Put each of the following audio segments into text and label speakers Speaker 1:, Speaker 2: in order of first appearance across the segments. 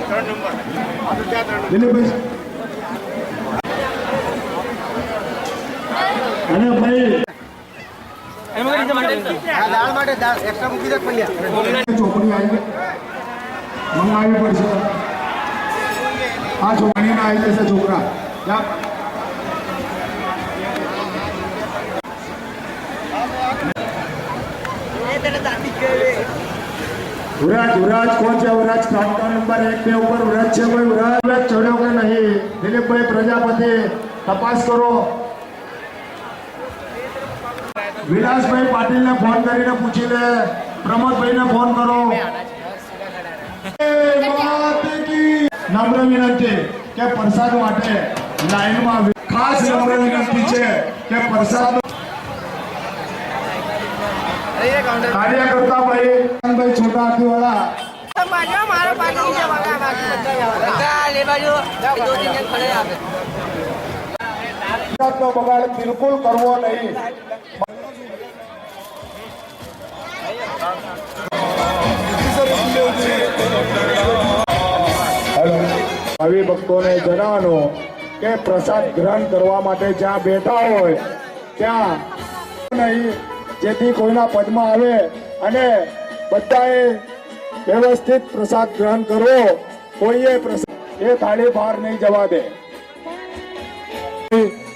Speaker 1: દિલીપભાઈ અને ભાઈ
Speaker 2: દાળ માટે દાળ એક્સ્ટ્રા મૂકી દે પલ્યા
Speaker 1: ચોપડી આવી મંગાવવી પડશે આ છોકરીને આવી જશે છોકરા युवराज कौन से युवराज प्लेटफॉर्म नंबर 1 पे ऊपर युवराज છે કોઈ युवराज ચડ્યો કે નહીં દિલીપભાઈ પ્રજાપતિ તપાસ કરો વિલાસભાઈ પાટીલને ફોન કરીને પૂછી લે પ્રમોદભાઈને ફોન કરો નમ્ર વિનંતી કે પ્રસાદ માટે લાઈનમાં ખાસ નમ્ર વિનંતી છે કે પ્રસાદ કાર્યકર્તા ભાઈ છોટા હાથીવાળા
Speaker 3: મારો પાણી
Speaker 1: બગાડ બિલકુલ કરવો નહીં ભાવિ ભક્તોને જણાવવાનું કે પ્રસાદ ગ્રહણ કરવા માટે જ્યાં બેઠા હોય ત્યાં નહીં જેથી કોઈના પદમાં આવે અને બધાએ વ્યવસ્થિત પ્રસાદ ગ્રહણ કરવો કોઈએ એ થાળી બહાર નહીં જવા દે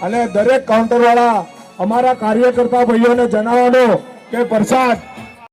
Speaker 1: અને દરેક કાઉન્ટર વાળા અમારા કાર્યકર્તા ભાઈઓને જણાવવાનું કે પ્રસાદ